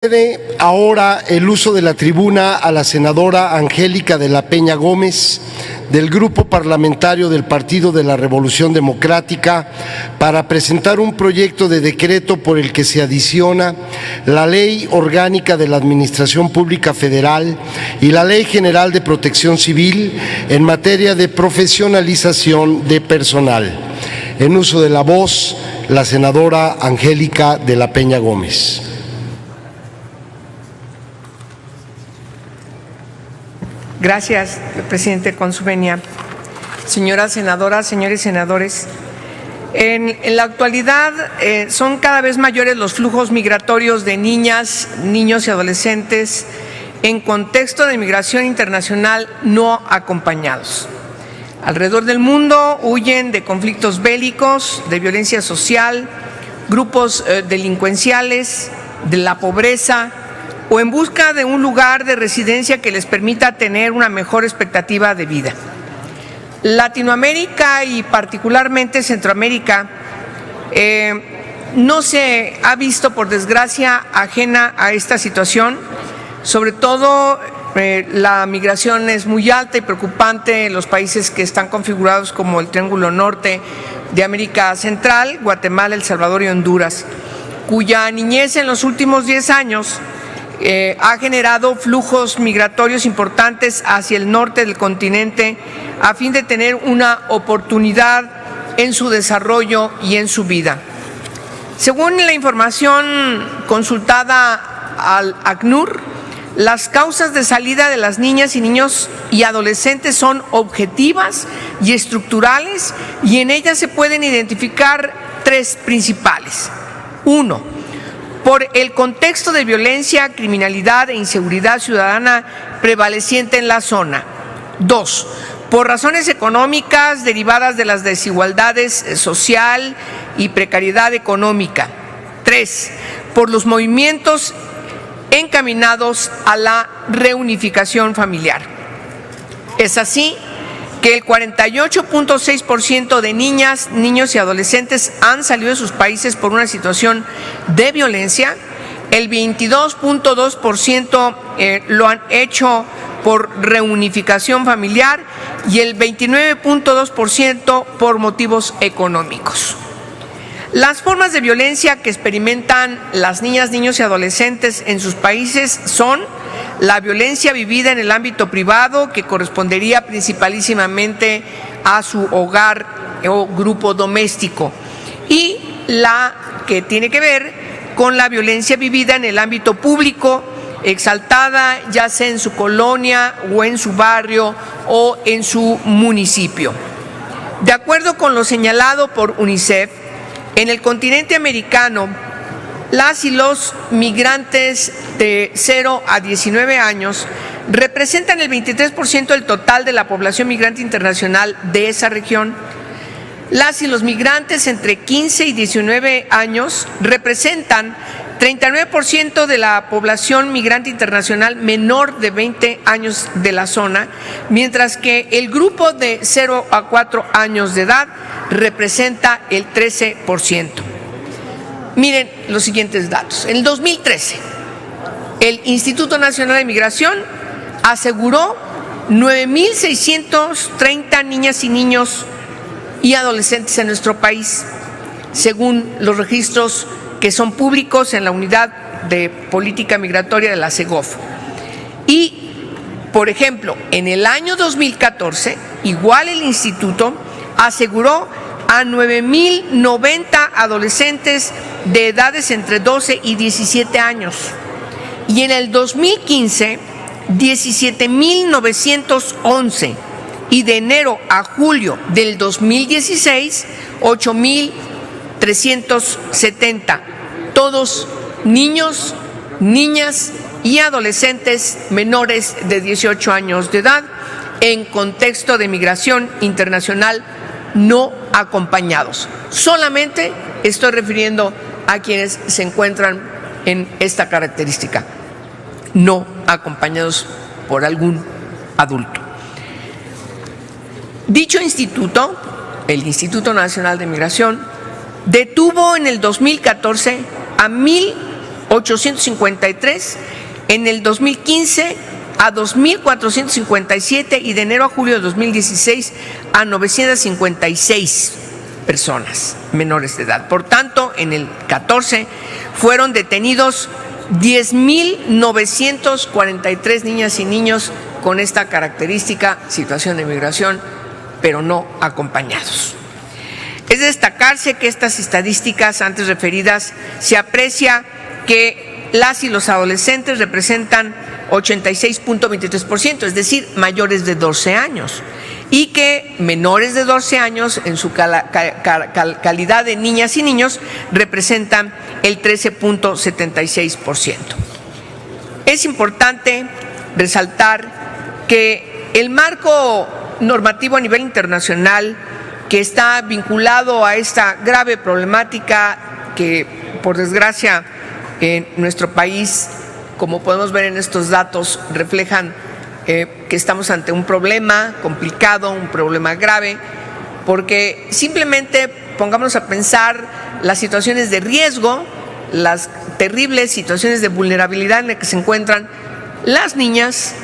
Cede ahora el uso de la tribuna a la senadora Angélica de la Peña Gómez, del Grupo Parlamentario del Partido de la Revolución Democrática, para presentar un proyecto de decreto por el que se adiciona la Ley Orgánica de la Administración Pública Federal y la Ley General de Protección Civil en materia de profesionalización de personal. En uso de la voz, la senadora Angélica de la Peña Gómez. Gracias, presidente, con su venia. Señoras senadoras, señores senadores, en la actualidad son cada vez mayores los flujos migratorios de niñas, niños y adolescentes en contexto de migración internacional no acompañados. Alrededor del mundo huyen de conflictos bélicos, de violencia social, grupos delincuenciales, de la pobreza, o en busca de un lugar de residencia que les permita tener una mejor expectativa de vida. Latinoamérica y particularmente Centroamérica no se ha visto, por desgracia, ajena a esta situación. Sobre todo, la migración es muy alta y preocupante en los países que están configurados como el Triángulo Norte de América Central, Guatemala, El Salvador y Honduras, cuya niñez en los últimos 10 años ha generado flujos migratorios importantes hacia el norte del continente a fin de tener una oportunidad en su desarrollo y en su vida. Según la información consultada al ACNUR, las causas de salida de las niñas y niños y adolescentes son objetivas y estructurales, y en ellas se pueden identificar tres principales. 1. Por el contexto de violencia, criminalidad e inseguridad ciudadana prevaleciente en la zona. 2. Por razones económicas derivadas de las desigualdades social y precariedad económica. 3. Por los movimientos encaminados a la reunificación familiar. Es así que el 48.6% de niñas, niños y adolescentes han salido de sus países por una situación de violencia, el 22.2% lo han hecho por reunificación familiar y el 29.2% por motivos económicos. Las formas de violencia que experimentan las niñas, niños y adolescentes en sus países son la violencia vivida en el ámbito privado, que correspondería principalísimamente a su hogar o grupo doméstico, y la que tiene que ver con la violencia vivida en el ámbito público, exaltada ya sea en su colonia o en su barrio o en su municipio. De acuerdo con lo señalado por UNICEF, en el continente americano, las y los migrantes de 0 a 19 años representan el 23% del total de la población migrante internacional de esa región. Las y los migrantes entre 15 y 19 años representan 39% de la población migrante internacional menor de 20 años de la zona, mientras que el grupo de 0 a 4 años de edad representa el 13%. Miren los siguientes datos. En el 2013, el Instituto Nacional de Migración aseguró 9,630 niñas y niños y adolescentes en nuestro país, según los registros que son públicos en la Unidad de Política Migratoria de la Segov. Y, por ejemplo, en el año 2014, igual el instituto aseguró a 9,090 adolescentes de edades entre 12 y 17 años. Y en el 2015, 17,911. Y de enero a julio del 2016, 8,370. Todos niños, niñas y adolescentes menores de 18 años de edad en contexto de migración internacional no acompañados. Solamente estoy refiriendo a quienes se encuentran en esta característica, no acompañados por algún adulto. Dicho instituto, el Instituto Nacional de Migración, detuvo en el 2014 a 853, en el 2015 a 2.457 y de enero a julio de 2016 a 956 personas menores de edad. Por tanto, en el 14 fueron detenidos 10.943 niñas y niños con esta característica, situación de migración, pero no acompañados. Es de destacarse que estas estadísticas antes referidas se aprecia que las y los adolescentes representan 86.23%, es decir, mayores de 12 años, y que menores de 12 años en su calidad de niñas y niños representan el 13.76%. Es importante resaltar que el marco normativo a nivel internacional que está vinculado a esta grave problemática que, por desgracia, en nuestro país, como podemos ver en estos datos, reflejan que estamos ante un problema complicado, un problema grave, porque simplemente pongámonos a pensar las situaciones de riesgo, las terribles situaciones de vulnerabilidad en las que se encuentran las niñas,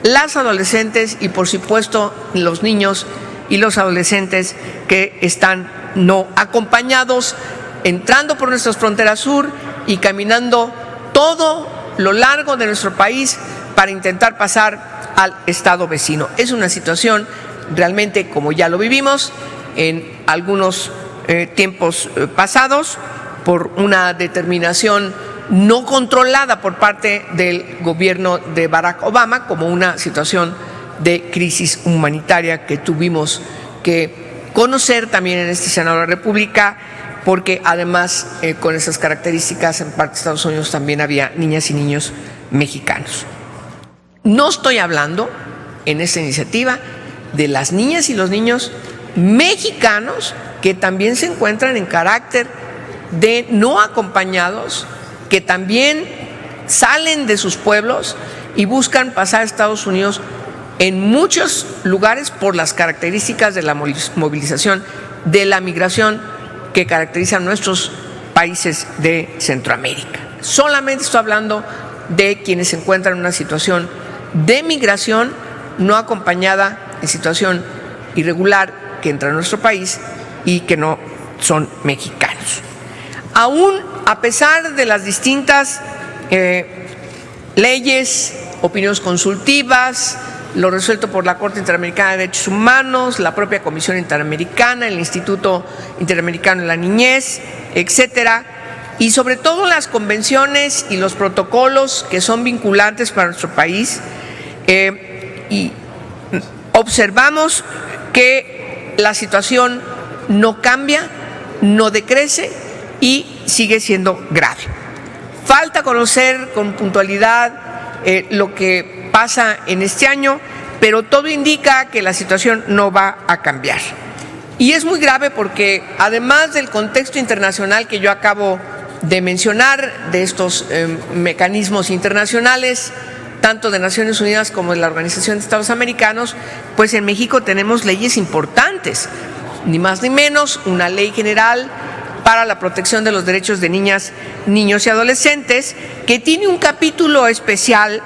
las adolescentes y, por supuesto, los niños y los adolescentes que están no acompañados, entrando por nuestras fronteras sur y caminando todo lo largo de nuestro país para intentar pasar al estado vecino. Es una situación realmente, como ya lo vivimos en algunos tiempos pasados, por una determinación no controlada por parte del gobierno de Barack Obama, como una situación de crisis humanitaria que tuvimos que conocer también en este Senado de la República, porque además con esas características en parte de Estados Unidos también había niñas y niños mexicanos. No estoy hablando en esta iniciativa de las niñas y los niños mexicanos que también se encuentran en carácter de no acompañados, que también salen de sus pueblos y buscan pasar a Estados Unidos en muchos lugares por las características de la movilización, de la migración que caracterizan nuestros países de Centroamérica. Solamente estoy hablando de quienes se encuentran en una situación de migración no acompañada, en situación irregular, que entra a nuestro país y que no son mexicanos. Aún a pesar de las distintas leyes, opiniones consultivas, lo resuelto por la Corte Interamericana de Derechos Humanos, la propia Comisión Interamericana, el Instituto Interamericano de la Niñez, etcétera, y sobre todo las convenciones y los protocolos que son vinculantes para nuestro país, y observamos que la situación no cambia, no decrece y sigue siendo grave. Falta conocer con puntualidad lo que pasa en este año, pero todo indica que la situación no va a cambiar. Y es muy grave porque, además del contexto internacional que yo acabo de mencionar, de estos mecanismos internacionales, tanto de Naciones Unidas como de la Organización de Estados Americanos, pues en México tenemos leyes importantes, ni más ni menos una ley general para la protección de los derechos de niñas, niños y adolescentes, que tiene un capítulo especial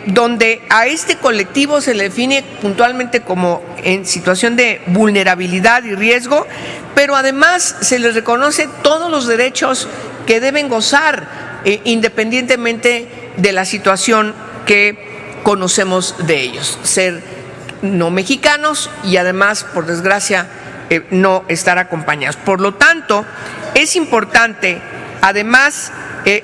donde a este colectivo se le define puntualmente como en situación de vulnerabilidad y riesgo, pero además se les reconoce todos los derechos que deben gozar independientemente de la situación que conocemos de ellos, ser no mexicanos y además, por desgracia, no estar acompañados. Por lo tanto, es importante además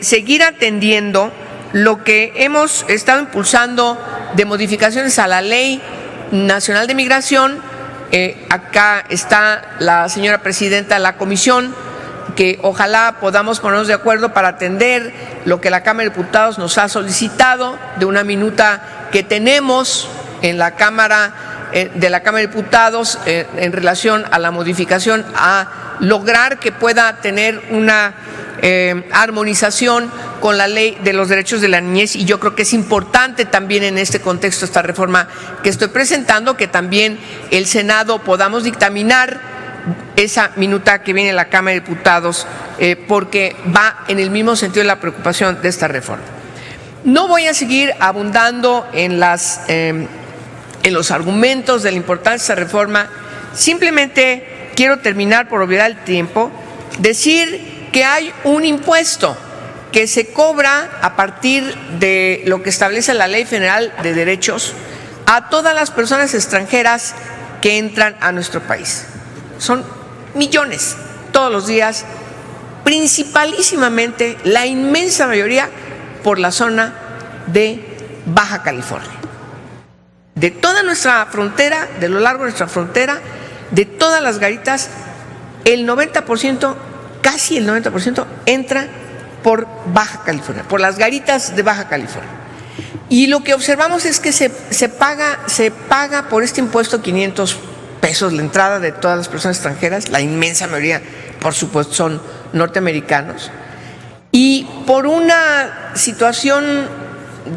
seguir atendiendo lo que hemos estado impulsando de modificaciones a la Ley Nacional de Migración. Acá está la señora presidenta de la comisión, que ojalá podamos ponernos de acuerdo para atender lo que la Cámara de Diputados nos ha solicitado, de una minuta que tenemos en la Cámara de Diputados en relación a la modificación, a lograr que pueda tener una armonización con la Ley de los Derechos de la Niñez. Y yo creo que es importante también en este contexto, esta reforma que estoy presentando, que también el Senado podamos dictaminar esa minuta que viene de la Cámara de Diputados, porque va en el mismo sentido de la preocupación de esta reforma. No voy a seguir abundando en los argumentos de la importancia de esta reforma. Simplemente quiero terminar, por obviar el tiempo, decir que hay un impuesto que se cobra a partir de lo que establece la Ley Federal de Derechos a todas las personas extranjeras que entran a nuestro país. Son millones todos los días, principalísimamente, la inmensa mayoría, por la zona de Baja California. De toda nuestra frontera, de lo largo de nuestra frontera, de todas las garitas, el 90%, casi el 90%, entra por Baja California, por las garitas de Baja California. Y lo que observamos es que se paga por este impuesto 500 pesos la entrada de todas las personas extranjeras, la inmensa mayoría, por supuesto, son norteamericanos, y por una situación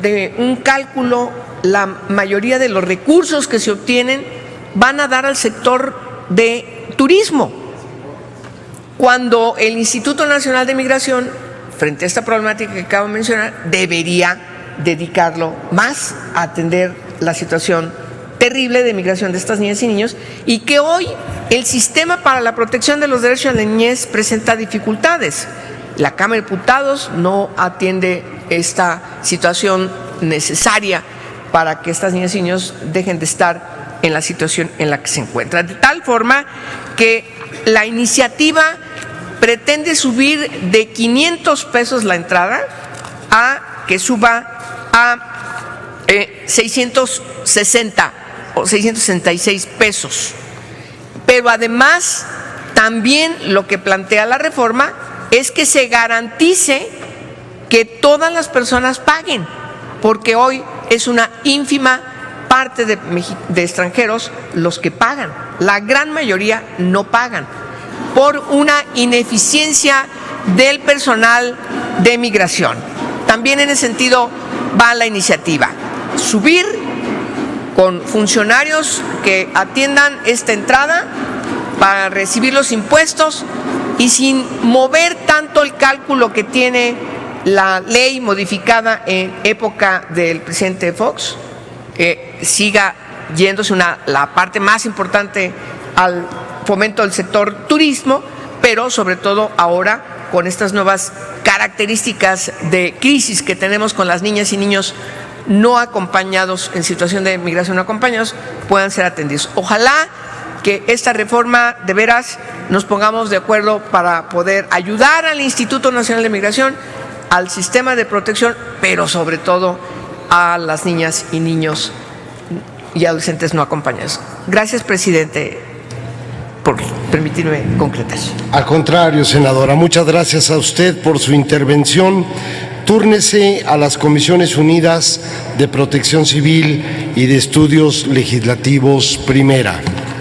de un cálculo, la mayoría de los recursos que se obtienen van a dar al sector de turismo, cuando el Instituto Nacional de Migración, frente a esta problemática que acabo de mencionar, debería dedicarlo más a atender la situación terrible de migración de estas niñas y niños, y que hoy el sistema para la protección de los derechos de la niñez presenta dificultades. La Cámara de Diputados no atiende esta situación necesaria para que estas niñas y niños dejen de estar en la situación en la que se encuentran. De tal forma que la iniciativa pretende subir de 500 pesos la entrada a que suba a 660 o 666 pesos. Pero además, también lo que plantea la reforma es que se garantice que todas las personas paguen, porque hoy es una ínfima parte de extranjeros los que pagan. La gran mayoría no pagan por una ineficiencia del personal de migración. También en ese sentido va la iniciativa: subir con funcionarios que atiendan esta entrada para recibir los impuestos, y sin mover tanto el cálculo que tiene la ley modificada en época del presidente Fox, siga yéndose la parte más importante al fomento del sector turismo, pero sobre todo ahora con estas nuevas características de crisis que tenemos con las niñas y niños no acompañados, en situación de migración no acompañados, puedan ser atendidos. Ojalá que esta reforma, de veras, nos pongamos de acuerdo para poder ayudar al Instituto Nacional de Migración, al sistema de protección, pero sobre todo a las niñas y niños y adolescentes no acompañados. Gracias, presidente, por permitirme concretar. Al contrario, senadora, muchas gracias a usted por su intervención. Túrnese a las Comisiones Unidas de Protección Civil y de Estudios Legislativos Primera.